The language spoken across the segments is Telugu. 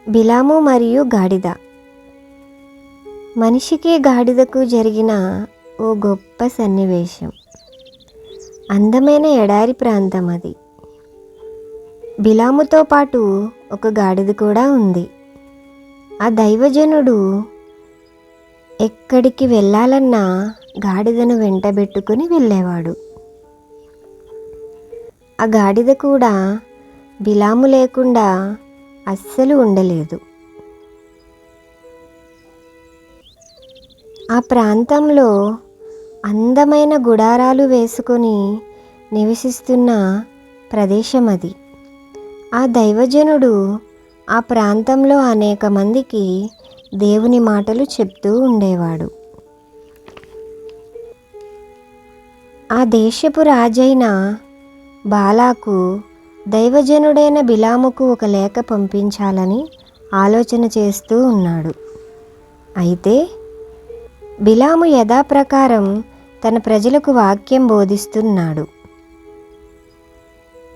బిలాము మరియు గాడిద. మనిషికి గాడిదకు జరిగిన ఓ గొప్ప సన్నివేశం. అందమైన ఎడారి ప్రాంతం అది. బిలాముతో పాటు ఒక గాడిద కూడా ఉంది. ఆ దైవజనుడు ఎక్కడికి వెళ్ళాలన్నా గాడిదను వెంటబెట్టుకుని వెళ్ళేవాడు. ఆ గాడిద కూడా బిలాము లేకుండా అస్సలు ఉండలేదు. ఆ ప్రాంతంలో అందమైన గుడారాలు వేసుకొని నివసిస్తున్న ప్రదేశం అది. ఆ దైవజనుడు ఆ ప్రాంతంలో అనేక మందికి దేవుని మాటలు చెప్తూ ఉండేవాడు. ఆ దేశపు రాజైన బాలాకు దైవజనుడైన బిలాముకు ఒక లేఖ పంపించాలని ఆలోచన చేస్తూ ఉన్నాడు. అయితే బిలాము యథాప్రకారం తన ప్రజలకు వాక్యం బోధిస్తున్నాడు.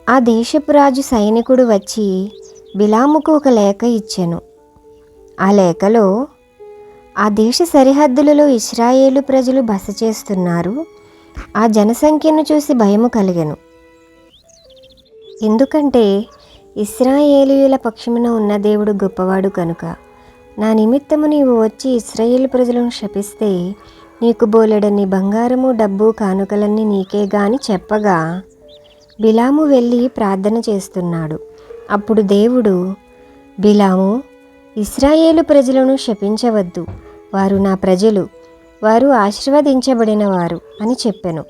ఆ దేశపు రాజు సైనికుడు వచ్చి బిలాముకు ఒక లేఖ ఇచ్చెను. ఆ లేఖలో ఆ దేశ సరిహద్దులలో ఇశ్రాయేలు ప్రజలు బస చేస్తున్నారు. ఆ జనసంఖ్యను చూసి భయము కలిగెను. ఎందుకంటే ఇశ్రాయేలీయుల పక్షమున ఉన్న దేవుడు గొప్పవాడు కనుక. నా నిమిత్తము నీవు వచ్చి ఇశ్రాయేలు ప్రజలను శపిస్తే నీకు బోలెడని బంగారము డబ్బు కానుకలన్నీ నీకే గాని చెప్పగా బిలాము వెళ్ళి ప్రార్థన చేస్తున్నాడు. అప్పుడు దేవుడు, బిలాము, ఇశ్రాయేలు ప్రజలను శపించవద్దు, వారు నా ప్రజలు, వారు ఆశీర్వదించబడిన వారు అని చెప్పెను.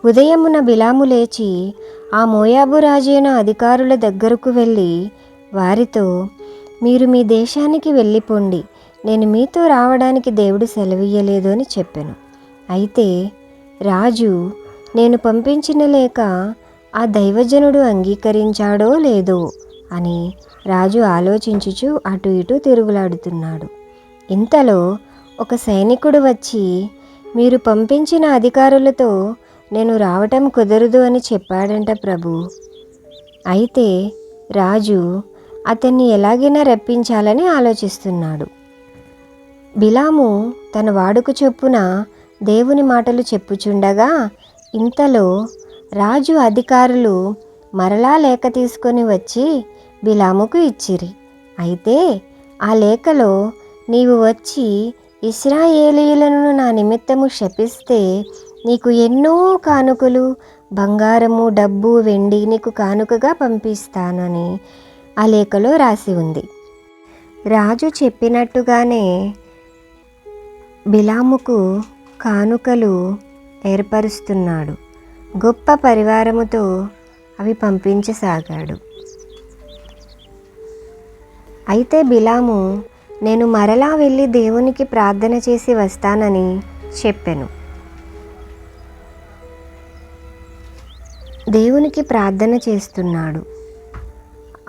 ఉదయమున బిలాము లేచి ఆ మోయాబు రాజైన అధికారుల దగ్గరకు వెళ్ళి వారితో, మీరు మీ దేశానికి వెళ్ళిపోండి, నేను మీతో రావడానికి దేవుడు సెలవియ్యలేదు అని చెప్పెను. అయితే రాజు, నేను పంపించిన లేక ఆ దైవజనుడు అంగీకరించాడో లేదో అని రాజు ఆలోచించుచు అటు ఇటు తిరుగులాడుతున్నాడు. ఇంతలో ఒక సైనికుడు వచ్చి, మీరు పంపించిన అధికారులతో నేను రావటం కుదరదు అని చెప్పాడంట ప్రభు. అయితే రాజు అతన్ని ఎలాగైనా రప్పించాలని ఆలోచిస్తున్నాడు. బిలాము తన వాడుక చొప్పున దేవుని మాటలు చెప్పుచుండగా ఇంతలో రాజు అధికారులు మరలా లేఖ తీసుకొని వచ్చి బిలాముకు ఇచ్చిరి. అయితే ఆ లేఖలో, నీవు వచ్చి ఇశ్రాయేలీయులను నా నిమిత్తము శపిస్తే నీకు ఎన్నో కానుకలు, బంగారము, డబ్బు, వెండి నీకు కానుకగా పంపిస్తానని ఆ లేఖలో రాసి ఉంది. రాజు చెప్పినట్టుగానే బిలాముకు కానుకలు ఏర్పరుస్తున్నాడు. గొప్ప పరివారముతో అవి పంపించసాగాడు. అయితే బిలాము, నేను మరలా వెళ్ళి దేవునికి ప్రార్థన చేసి వస్తానని చెప్పెను. దేవునికి ప్రార్థన చేస్తున్నాడు.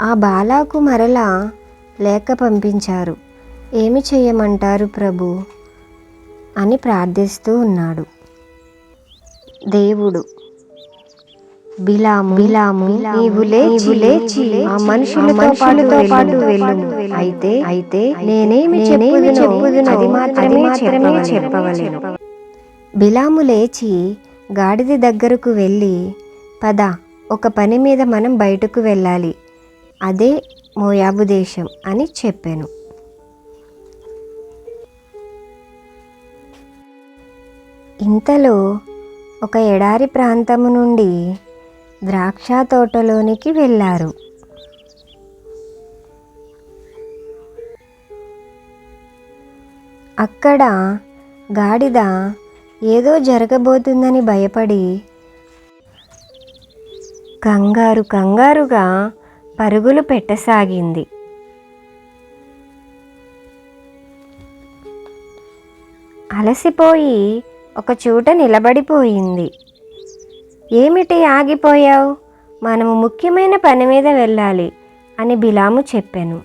ఆ బాలాకు మరలా లేఖ పంపించారు. ఏమి చేయమంటారు ప్రభు అని ప్రార్థిస్తూ ఉన్నాడు. దేవుడు, బిలాము, నీవు లేచి ఆ మనుషులతో పాటు వెళ్ళు. అయితే నేనేమి చెప్పుదునో అది మాత్రమే చెప్పవలెను. బిలాము లేచి గాడిద దగ్గరకు వెళ్ళి, పద, ఒక పని మీద మనం బయటకు వెళ్ళాలి, అదే మోయాబు దేశం అని చెప్పాను. ఇంతలో ఒక ఎడారి ప్రాంతము నుండి ద్రాక్ష తోటలోనికి వెళ్ళారు. అక్కడ గాడిద ఏదో జరగబోతుందని భయపడి కంగారుగా పరుగులు పెట్టసాగింది. అలసిపోయి ఒక చోట నిలబడిపోయింది. ఏమిటి ఆగిపోయావు? మనము ముఖ్యమైన పని మీద వెళ్ళాలి అని బిలాము చెప్పాను.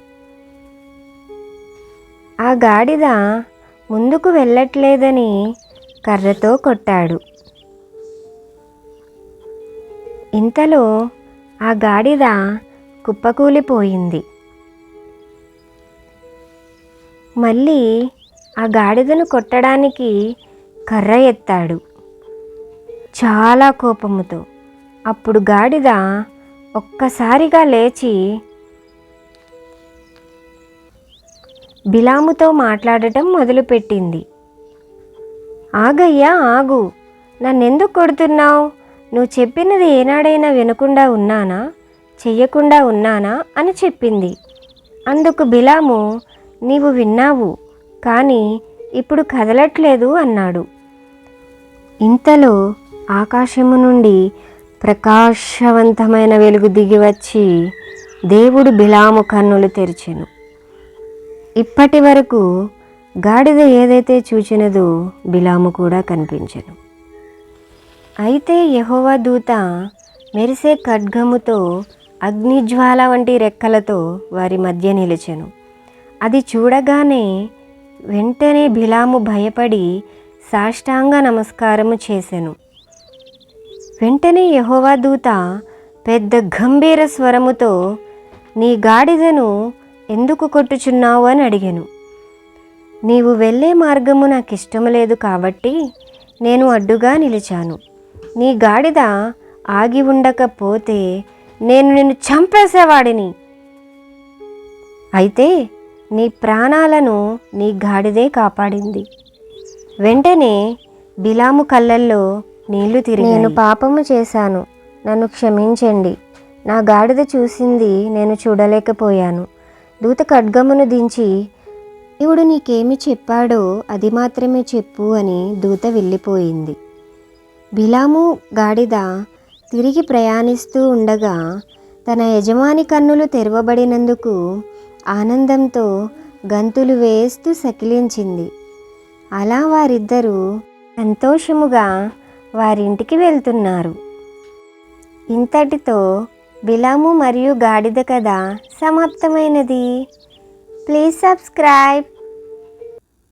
ఆ గాడిద ముందుకు వెళ్ళట్లేదని కర్రతో కొట్టాడు. ఇంతలో ఆ గాడిద కుప్పకూలిపోయింది. మళ్ళీ ఆ గాడిదను కొట్టడానికి కర్ర ఎత్తాడు చాలా కోపముతో. అప్పుడు గాడిద ఒక్కసారిగా లేచి బిలాముతో మాట్లాడటం మొదలుపెట్టింది. ఆగయ్యా ఆగు, నన్నెందుకు కొడుతున్నావు? నువ్వు చెప్పినది ఏనాడైనా వినకుండా ఉన్నానా, చెయ్యకుండా ఉన్నానా అని చెప్పింది. అందుకు బిలాము, నీవు విన్నావు కానీ ఇప్పుడు కదలట్లేదు అన్నాడు. ఇంతలో ఆకాశము నుండి ప్రకాశవంతమైన వెలుగు దిగి వచ్చి దేవుడు బిలాము కన్నులు తెరిచెను. ఇప్పటి వరకు గాడిద ఏదైతే చూచినదో బిలాము కూడా కనిపించెను. అయితే యెహోవా దూత మెరిసే ఖడ్గముతో అగ్నిజ్వాల వంటి రెక్కలతో వారి మధ్య నిలిచెను. అది చూడగానే వెంటనే బిలాము భయపడి సాష్టాంగ నమస్కారము చేసెను. వెంటనే యెహోవా దూత పెద్ద గంభీర స్వరముతో, నీ గాడిదను ఎందుకు కొట్టుచున్నావు అని అడిగెను. నీవు వెళ్ళే మార్గము నాకు ఇష్టం లేదు కాబట్టి నేను అడ్డుగా నిలిచాను. నీ గాడిద ఆగి ఉండకపోతే నేను నిన్ను చంపేసేవాడిని. అయితే నీ ప్రాణాలను నీ గాడిదే కాపాడింది. వెంటనే బిలాము కళ్ళల్లో నీళ్లు తిరిగాయి. నేను పాపము చేశాను, నన్ను క్షమించండి. నా గాడిద చూసింది నేను చూడలేకపోయాను. దూత ఖడ్గమును దించి, దేవుడు నీకేమి చెప్పాడో అది మాత్రమే చెప్పు అని దూత వెళ్ళిపోయింది. బిలాము గాడిద తిరిగి ప్రయాణిస్తూ ఉండగా తన యజమాని కన్నులు తెరవబడినందుకు ఆనందంతో గంతులు వేస్తూ సకిలించింది. అలా వారిద్దరూ సంతోషముగా వారింటికి వెళ్తున్నారు. ఇంతటితో బిలాము మరియు గాడిద కథ సమాప్తమైనది. Please subscribe.